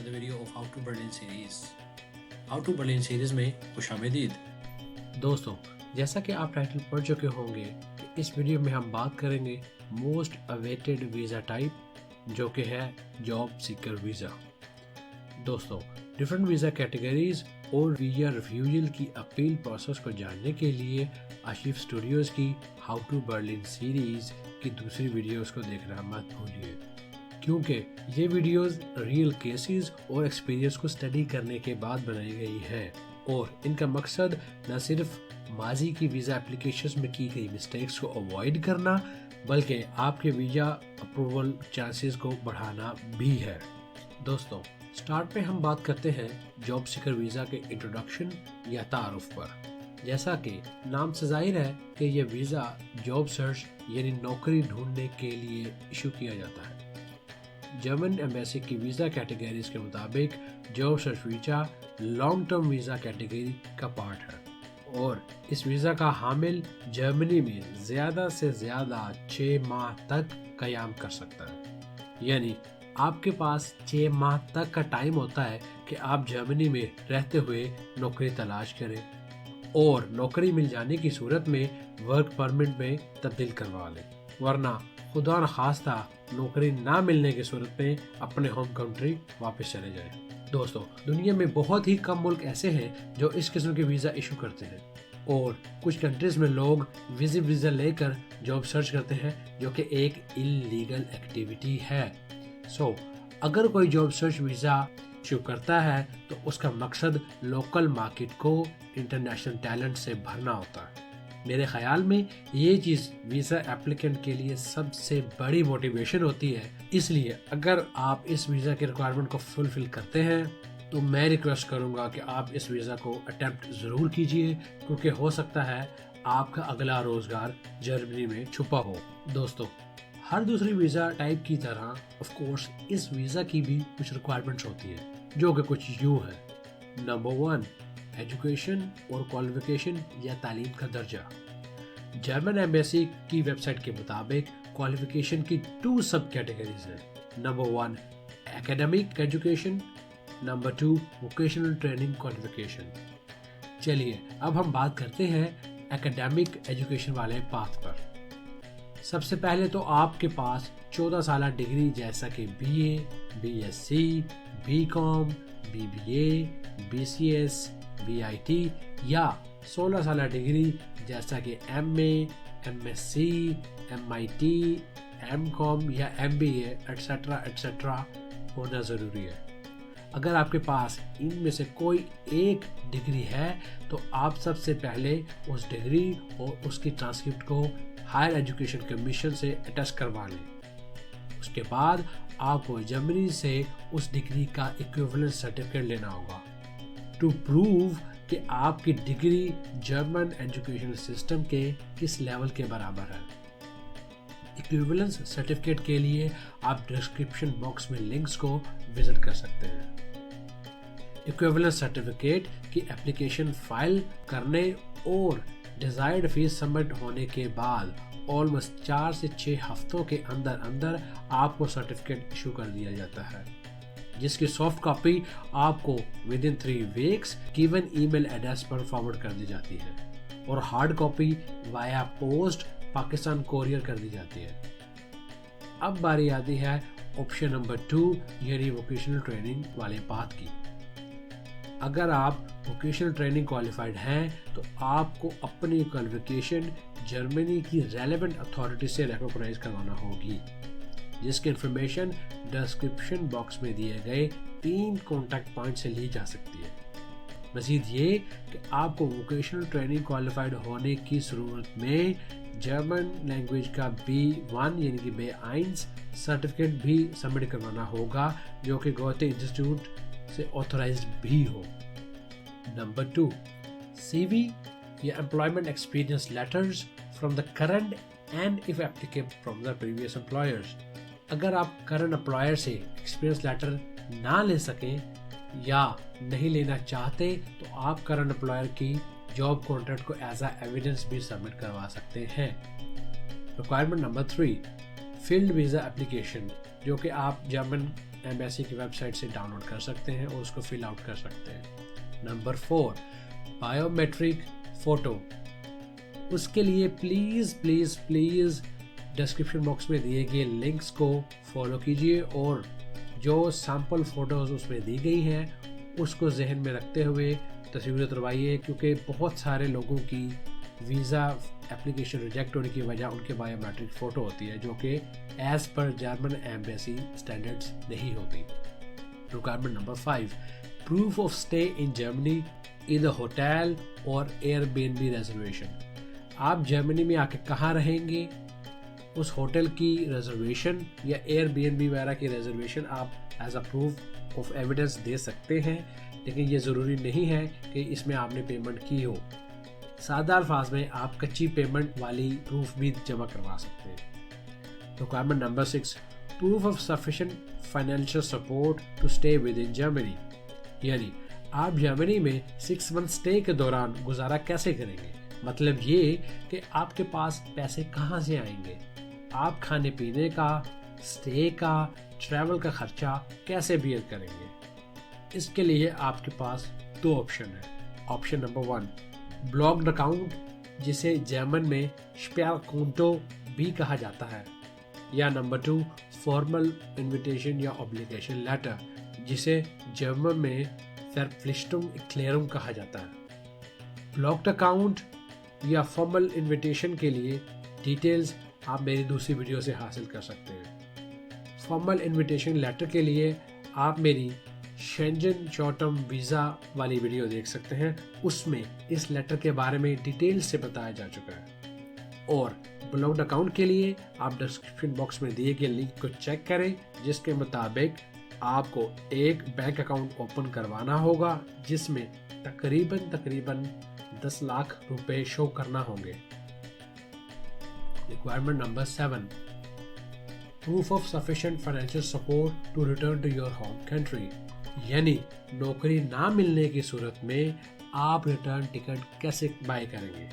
another video of How to Berlin series. How to Berlin series میں خوش آمدید دوستوں. جیسا کہ آپ ٹائٹل پڑھ چکے ہوں گے کہ اس ویڈیو میں ہم بات کریں گے موسٹ اویٹڈ ویزا ٹائپ جو کہ ہے جاب سیکر ویزا. دوستوں ڈفرینٹ ویزا کیٹیگریز اور ویزا ریفیوزل کی اپیل پروسیس کو جاننے کے لیے آشیف اسٹوڈیوز کی ہاؤ ٹو برلن سیریز کی دوسری ویڈیوز کو دیکھنا مت بھولیے، کیونکہ یہ ویڈیوز ریئل کیسز اور ایکسپیرینس کو اسٹڈی کرنے کے بعد بنائی گئی ہے، اور ان کا مقصد نہ صرف ماضی کی ویزا اپلیکیشنز میں کی گئی مسٹیکس کو اوائڈ کرنا بلکہ آپ کے ویزا اپروول چانسز کو بڑھانا بھی ہے. دوستوں سٹارٹ میں ہم بات کرتے ہیں جاب سیکر ویزا کے انٹروڈکشن یا تعارف پر. جیسا کہ نام سے ظاہر ہے کہ یہ ویزا جاب سرچ یعنی نوکری ڈھونڈنے کے لیے ایشو کیا جاتا ہے. جرمن ایمبیسی کی ویزا کیٹیگریز کے مطابق job search visa long term visa category کا پارٹ ہے، اور اس ویزا کا حامل جرمنی میں زیادہ سے زیادہ 6 ماہ تک قیام کر سکتا ہے. یعنی آپ کے پاس 6 ماہ تک کا ٹائم ہوتا ہے کہ آپ جرمنی میں رہتے ہوئے نوکری تلاش کریں، اور نوکری مل جانے کی صورت میں ورک پرمٹ میں تبدیل کروا لیں، ورنہ خدا نخواستہ نوکری نہ ملنے کی صورت میں اپنے ہوم کنٹری واپس چلے جائیں. دوستو دنیا میں بہت ہی کم ملک ایسے ہیں جو اس قسم کے ویزا ایشو کرتے ہیں، اور کچھ کنٹریز میں لوگ ویزا لے کر جاب سرچ کرتے ہیں جو کہ ایک انلیگل ایکٹیویٹی ہے. اگر کوئی جاب سرچ ویزا ایشو کرتا ہے تو اس کا مقصد لوکل مارکیٹ کو انٹرنیشنل ٹیلنٹ سے بھرنا ہوتا ہے. میرے خیال میں یہ چیز ویزا اپلیکنٹ کے لیے سب سے بڑی موٹیویشن ہوتی ہے. اس لیے اگر آپ اس ویزا کے ریکوائرمنٹ کو فلفل کرتے ہیں تو میں ریکویسٹ کروں گا کہ آپ اس ویزا کو اٹیمپٹ ضرور کیجئے، کیونکہ ہو سکتا ہے آپ کا اگلا روزگار جرمنی میں چھپا ہو. دوستو ہر دوسری ویزا ٹائپ کی طرح آف کورس اس ویزا کی بھی کچھ ریکوائرمنٹس ہوتی ہیں جو کہ کچھ یوں ہے. نمبر 1 ایجوکیشن اور کوالیفیکیشن یا تعلیم کا درجہ. جرمن ایمبیسی کی ویب سائٹ کے مطابق کوالیفیکیشن کی 2 سب کیٹیگریز ہیں. Number 1 academic education, number 2 vocational training qualification. چلیے اب ہم بات کرتے ہیں ایکیڈمک ایجوکیشن والے پاتھ پر. سب سے پہلے تو آپ کے پاس 14 سالہ ڈگری جیسا کہ BA، BSc، BCom، BBA، BCS، BIT یا 16 سالہ ڈگری جیسا کہ MA، MSc، MIT، MCom یا MBA ایٹسٹرا ایٹسٹرا ہونا ضروری ہے. اگر آپ کے پاس ان میں سے کوئی ایک ڈگری ہے تو آپ سب سے پہلے اس ڈگری اور اس کی ٹرانسکرپٹ کو ہائر ایجوکیشن کمیشن سے اٹیسٹ کروا لیں. اس کے بعد آپ کو جرمنی سے اس ڈگری کا ایکویولنٹ سرٹیفکیٹ لینا ہوگا ٹو پروو کہ آپ کی ڈگری جرمن ایجوکیشن سسٹم کے کس لیول کے برابر ہے. ایکویولنس سرٹیفکیٹ کے لیے آپ ڈسکرپشن باکس میں لنکس کو وزٹ کر سکتے ہیں. ایکویولنس سرٹیفکیٹ کی اپلیکیشن فائل کرنے اور ڈیزائرڈ فیس سبمٹ ہونے کے بعد آلموسٹ 4 سے 6 ہفتوں کے اندر آپ کو سرٹیفکیٹ ایشو کر دیا جاتا ہے، جس کی سافٹ کاپی آپ کو within 3 weeks given email address پر فارورڈ کر دی جاتی ہے، اور hard copy via post Pakistan courier کر دی جاتی ہے. اب باری آتی ہے آپشن نمبر 2 یعنی ووکیشنل ٹریننگ والے پاتھ کی. اگر آپ ووکیشنل ٹریننگ کوالیفائڈ ہیں تو آپ کو اپنی کوالیفیکیشن جرمنی کی ریلیونٹ اتھارٹی سے ریکوگنائز کروانا ہوگی، جس کی انفارمیشن ڈسکرپشن باکس میں دیے گئے 3 کانٹیکٹ پوائنٹ سے لی جا سکتی ہے. مزید یہ کہ آپ کو ووکیشنل ٹریننگ کوالیفائڈ ہونے کی صورت میں جرمن لینگویج کا B1 یعنی کہ B1 سرٹیفکیٹ بھی سبمٹ کروانا ہوگا جو کہ گوتھے انسٹیٹیوٹ سے آتھورائزڈ بھی ہو. نمبر 2 CV یا employment experience letters from the current and if applicable from the previous employers. اگر آپ کرنٹ امپلائر سے ایکسپیرینس لیٹر نہ لے سکیں یا نہیں لینا چاہتے تو آپ کرنٹ امپلائر کی جاب کانٹریکٹ کو ایز اے ایویڈنس بھی سبمٹ کروا سکتے ہیں. Requirement number 3 field visa application جو کہ آپ جرمن ایمبیسی کی ویب سائٹ سے ڈاؤن لوڈ کر سکتے ہیں اور اس کو فل آؤٹ کر سکتے ہیں۔ Number 4، biometric photo. اس کے لیے پلیز ڈسکرپشن باکس میں دیے گئے لنکس کو فالو کیجیے اور جو سیمپل فوٹوز اس میں دی گئی ہیں اس کو ذہن میں رکھتے ہوئے تصویریں اتروائیے، کیونکہ بہت سارے لوگوں کی ویزا اپلیکیشن ریجیکٹ ہونے کی وجہ ان کے بایو میٹرک فوٹو ہوتی ہے، جو کہ as per German embassy standards نہیں ہوتی۔ Requirement number 5، proof of stay in Germany, either hotel اور Airbnb reservation. آپ جرمنی میں آ کے کہاں رہیں گے، اس ہوٹل کی ریزرویشن یا ایئر بی این بی وغیرہ کی ریزرویشن آپ as a proof of evidence دے سکتے ہیں، لیکن یہ ضروری نہیں ہے کہ اس میں آپ نے پیمنٹ کی ہو۔ سادہ الفاظ میں آپ کچی پیمنٹ والی پروف بھی جمع کروا سکتے ہیں۔ Requirement number 6، proof of sufficient financial support to stay with in Germany, یعنی آپ جرمنی میں 6 منتھ اسٹے کے دوران گزارا کیسے کریں گے۔ مطلب یہ کہ آپ کے پاس پیسے کہاں سے آئیں گے، آپ کھانے پینے کا، اسٹے کا، ٹریول کا خرچہ کیسے بیئر کریں گے۔ اس کے لیے آپ کے پاس 2 آپشن ہیں۔ آپشن نمبر 1، بلاکڈ اکاؤنٹ، جسے جرمن میں شپیرکونٹو بھی کہا جاتا ہے، یا نمبر 2، فارمل انویٹیشن یا اوبلیگیشن لیٹر، جسے جرمن میں فرپفلسٹنگ ایکلیئرنگ کہا جاتا ہے۔ بلاکڈ اکاؤنٹ یا فارمل انویٹیشن کے لیے ڈیٹیلز آپ میری دوسری ویڈیو سے حاصل کر سکتے ہیں۔ فارمل انویٹیشن لیٹر کے لیے آپ میری شینجن شارٹ ٹرم ویزا والی ویڈیو دیکھ سکتے ہیں، اس میں اس لیٹر کے بارے میں ڈیٹیل سے بتایا جا چکا ہے۔ اور بلاکڈ اکاؤنٹ کے لیے آپ ڈسکرپشن باکس میں دیے گئے لنک کو چیک کریں، جس کے مطابق آپ کو ایک بینک اکاؤنٹ اوپن کروانا ہوگا جس میں تقریباً 10 لاکھ روپے شو کرنا ہوں گے۔ Requirement number 7، proof of sufficient financial support to return to your home country, یعنی نوکری نہ ملنے کی صورت میں آپ ریٹرن ٹکٹ کیسے بائی کریں گے۔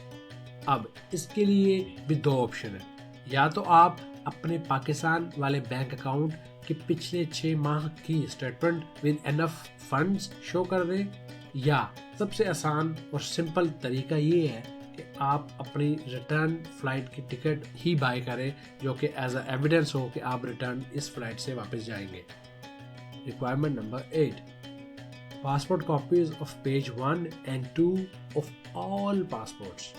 اب اس کے لیے بھی 2 آپشن ہیں، یا تو آپ اپنے پاکستان والے بینک اکاؤنٹ کی پچھلے 6 ماہ کی اسٹیٹمنٹ ود انف فنڈز شو کر دیں، یا سب سے آسان اور سمپل طریقہ یہ ہے کہ آپ اپنی ریٹرن فلائٹ کی ٹکٹ ہی بائی کریں، جو کہ ایز اے ایویڈنس ہو کہ آپ ریٹرن اس فلائٹ سے واپس جائیں گے۔ Requirement number 8، passport copies of page 1 and 2 of all passports.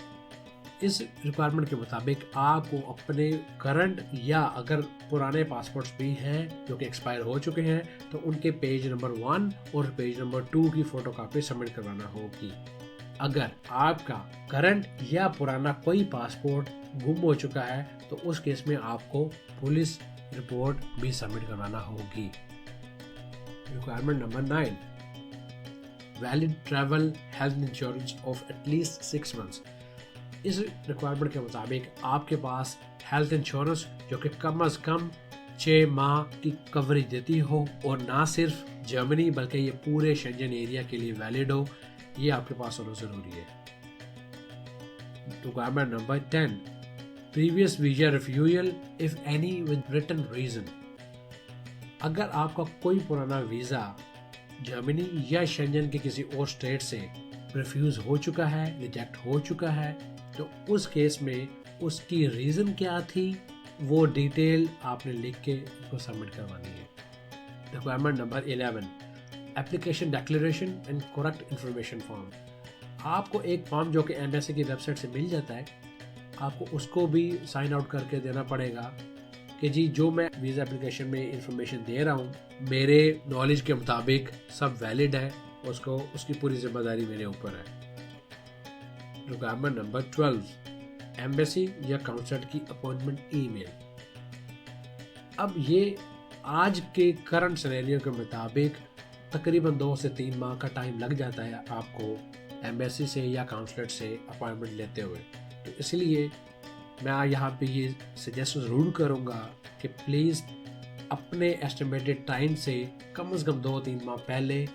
اس ریکوائرمنٹ کے مطابق آپ کو اپنے کرنٹ یا اگر پرانے پاسپورٹس بھی ہیں جو کہ ایکسپائر ہو چکے ہیں تو ان کے پیج نمبر 1 اور پیج نمبر 2 کی فوٹو کاپی سبمٹ کروانا ہوگی۔ اگر آپ کا کرنٹ یا پرانا کوئی پاسپورٹ گم ہو چکا ہے تو اس کیس میں آپ کو پولیس رپورٹ بھی سبمٹ کروانا ہوگی۔ Requirement number 9، valid travel health insurance of at least 6 months۔ اس ریکوائرمنٹ کے مطابق آپ کے پاس ہیلتھ انشورنس جو کہ کم از کم 6 ماہ کی کوریج دیتی ہو اور نہ صرف جرمنی بلکہ یہ پورے شینجن ایریا کے لیے ویلڈ ہو، یہ آپ کے پاس ہونا ضروری ہے۔ Requirement number 10، previous visa refusal if any with return reason. اگر آپ کا کوئی پرانا ویزا جرمنی یا شینجن کے کسی اور اسٹیٹ سے ریفیوز ہو چکا ہے، ریجیکٹ ہو چکا ہے، تو اس کیس میں اس کی ریزن کیا تھی وہ ڈیٹیل آپ نے لکھ کے اس کو سبمٹ کروانی ہے۔ Requirement number 11، application declaration and correct information form. آپ کو ایک فارم جو کہ ایمبیسی کی ویب سائٹ سے مل جاتا ہے، آپ کو اس کو بھی سائن آؤٹ کر کے دینا پڑے گا کہ جی جو میں ویزا اپلیکیشن میں انفارمیشن دے رہا ہوں میرے نالج کے مطابق سب ویلڈ ہے، اس کی پوری ذمہ داری میرے اوپر ہے۔ ریکوائرمنٹ نمبر 12، ایمبیسی یا کونسلٹ کی اپوائنٹمنٹ ای میل۔ اب یہ آج کے کرنٹ سینیریو کے مطابق تقریباً 2 سے 3 ماہ کا ٹائم لگ جاتا ہے آپ کو ایمبیسی سے یا کونسلٹ سے اپوائنٹمنٹ لیتے ہوئے، تو اس لیے میں یہاں پہ یہ سجیسٹ ضرور کروں گا کہ پلیز اپنے ایسٹیمیٹڈ ٹائم سے کم از کم 2-3 ماہ پہلے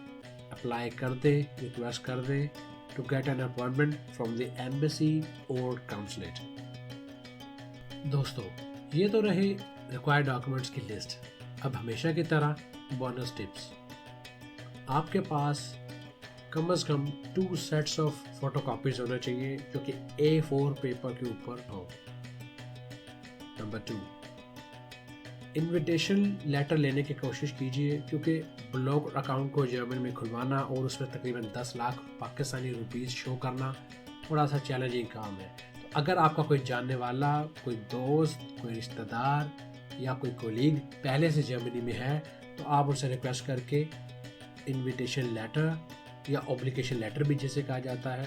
اپلائی کر دیں، ریکویسٹ کر دیں to get an appointment from the embassy اور کونسلیٹ۔ دوستو یہ تو رہے ریکوائرڈ ڈاکومنٹس کی لسٹ۔ اب ہمیشہ کی طرح بونس ٹپس، آپ کے پاس کم از کم 2 سیٹس آف فوٹو کاپیز ہونا چاہیے جو کہ A4 پیپر کے اوپر ہو۔ نمبر 2، انویٹیشن لیٹر لینے کی کوشش کیجیے، کیونکہ بلاگ اکاؤنٹ کو جرمن میں کھلوانا اور اس میں تقریباً 10 لاکھ پاکستانی روپیز شو کرنا تھوڑا سا چیلنجنگ کام ہے۔ تو اگر آپ کا کوئی جاننے والا، کوئی دوست، کوئی رشتہ دار یا کوئی کولیگ پہلے سے جرمنی میں ہے تو آپ ان سے ریکویسٹ کر کے انویٹیشن لیٹر یا اوبلیگیشن لیٹر بھی جسے کہا جاتا ہے،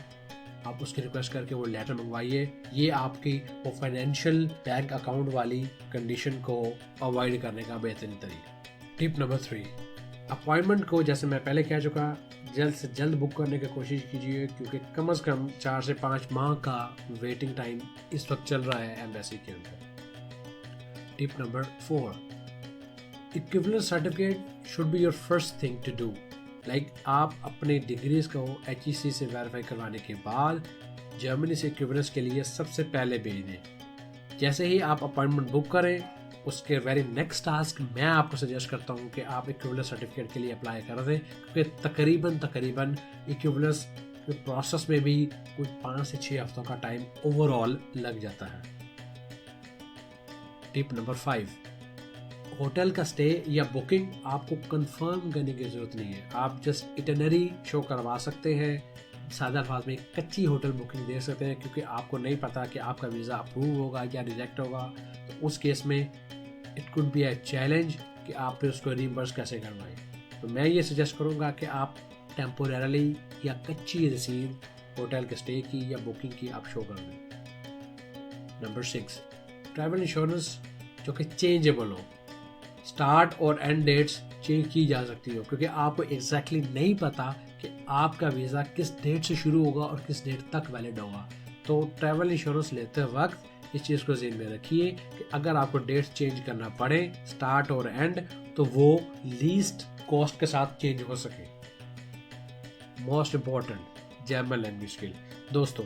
آپ اس کی ریکویسٹ کر کے وہ لیٹر منگوائیے۔ یہ آپ کی وہ فائنینشیل بینک اکاؤنٹ والی کنڈیشن کو اوائڈ کرنے کا بہترین طریقہ۔ ٹپ نمبر 3، اپوائنٹمنٹ کو جیسے میں پہلے کہہ چکا جلد سے جلد بک کرنے کی کوشش کیجیے، کیونکہ کم از کم 4 سے 5 ماہ کا ویٹنگ ٹائم اس وقت چل رہا ہے ایمبیسی کے اندر۔ Tip number 4، equivalent certificate should be your first thing to do, like آپ اپنی ڈگریز کو HEC سے ویریفائی کروانے کے بعد جرمنی سے ایکویولنس کے لیے سب سے پہلے بھیج دیں۔ جیسے ہی آپ اپوائنٹمنٹ بک کریں اس کے ویری نیکسٹ ٹاسک میں آپ کو سجیسٹ کرتا ہوں کہ آپ ایکویولنس سرٹیفکیٹ کے لیے اپلائی کر دیں، کیونکہ تقریباً ایکویولنس کے پروسیس میں بھی کوئی 5 سے 6 ہفتوں کا ٹائم اوور آل لگ جاتا ہے۔ ٹپ نمبر 5، ہوٹل کا سٹے یا بکنگ آپ کو کنفرم کرنے کی ضرورت نہیں ہے، آپ جسٹ اٹنری شو کروا سکتے ہیں، سادہ الفاظ میں کچی ہوٹل بکنگ دے سکتے ہیں، کیونکہ آپ کو نہیں پتا کہ آپ کا ویزا اپروو ہوگا یا ریجیکٹ ہوگا، تو اس کیس میں it could be a challenge کہ آپ پھر اس کو ریمبرس کیسے کروائیں۔ تو میں یہ سجیسٹ کروں گا کہ آپ ٹیمپوریرلی یا کچی رسید ہوٹل کے سٹے کی یا بکنگ کی آپ شو کر دیں۔ نمبر 6، ٹریول انشورنس جو کہ چینجیبل ہو، سٹارٹ اور اینڈ ڈیٹس چینج کی جا سکتی ہو، کیونکہ آپ کو ایگزیکٹلی نہیں پتا کہ آپ کا ویزا کس ڈیٹ سے شروع ہوگا اور کس ڈیٹ تک ویلڈ ہوگا۔ تو ٹریول انشورنس لیتے وقت اس چیز کو ذہن میں رکھیے کہ اگر آپ کو ڈیٹس چینج کرنا پڑے سٹارٹ اور اینڈ تو وہ لیسٹ کاسٹ کے ساتھ چینج ہو سکے۔ Most important, German language skill. دوستو،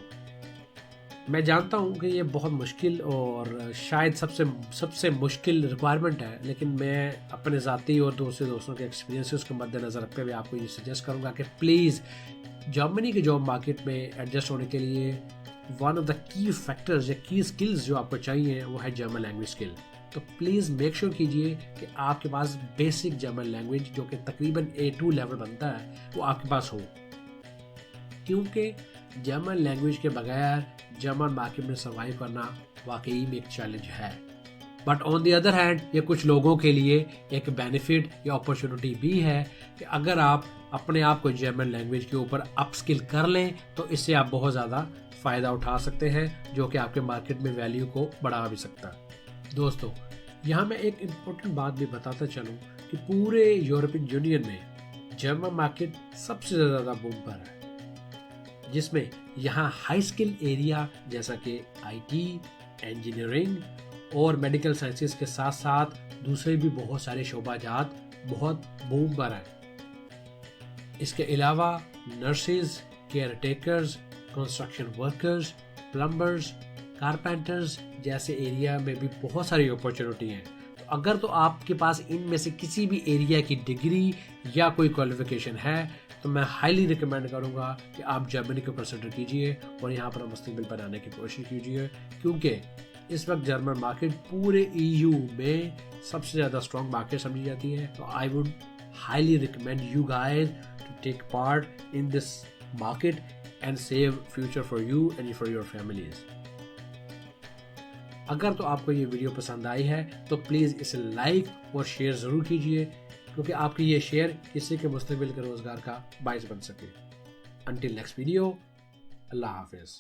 میں جانتا ہوں کہ یہ بہت مشکل اور شاید سب سے مشکل ریکوائرمنٹ ہے، لیکن میں اپنے ذاتی اور دوستوں کے ایکسپیرینسز کو مد نظر رکھتے ہوئے آپ کو یہ سجیسٹ کروں گا کہ پلیز جرمنی کے جاب مارکیٹ میں ایڈجسٹ ہونے کے لیے ون آف دا کی فیکٹرز یا کی اسکلز جو آپ کو چاہیے وہ ہے جرمن لینگویج اسکل۔ تو پلیز میک شیور کیجیے کہ آپ کے پاس بیسک جرمن لینگویج جو کہ تقریباً A2 لیول بنتا ہے وہ آپ کے پاس ہو، کیونکہ جرمن لینگویج کے بغیر جرمن مارکیٹ میں سروائیو کرنا واقعی میں ایک چیلنج ہے۔ But on the other hand یہ کچھ لوگوں کے لیے ایک بینیفٹ یا اپرچونٹی بھی ہے کہ اگر آپ اپنے آپ کو جرمن لینگویج کے اوپر اپ اسکل کر لیں تو اس سے آپ بہت زیادہ فائدہ اٹھا سکتے ہیں، جو کہ آپ کے مارکیٹ میں ویلیو کو بڑھا بھی سکتا ہے۔ دوستو، یہاں میں ایک امپورٹنٹ بات بھی بتاتا چلوں کہ پورے یورپین یونین میں جرمن مارکیٹ سب سے زیادہ بوم پر ہے، جس میں یہاں ہائی اسکل ایریا جیسا کہ IT، انجینئرنگ اور میڈیکل سائنسز کے ساتھ ساتھ دوسرے بھی بہت سارے شعبہ جات بہت بوم پر ہیں۔ اس کے علاوہ nurses, caretakers, construction workers, plumbers, carpenters جیسے ایریا میں بھی بہت ساری اپرچونٹی ہیں۔ تو اگر تو آپ کے پاس ان میں سے کسی بھی ایریا کی ڈگری یا کوئی کوالیفیکیشن ہے تو میں ہائیلی ریکمینڈ کروں گا کہ آپ جرمنی کو کنسیڈر کیجئے اور یہاں پر مستقبل بنانے کی کوشش کیجئے، کیونکہ اس وقت جرمن مارکیٹ پورے EU میں سب سے زیادہ اسٹرانگ مارکیٹ سمجھی جاتی ہے۔ تو I would highly recommend you guys to take part in this market and save future for you and for your families. اگر تو آپ کو یہ ویڈیو پسند آئی ہے تو پلیز اسے لائک اور شیئر ضرور کیجئے، کیونکہ آپ کی یہ شیئر کسی کے مستقبل کے روزگار کا باعث بن سکے۔ انٹل نیکسٹ ویڈیو، اللہ حافظ۔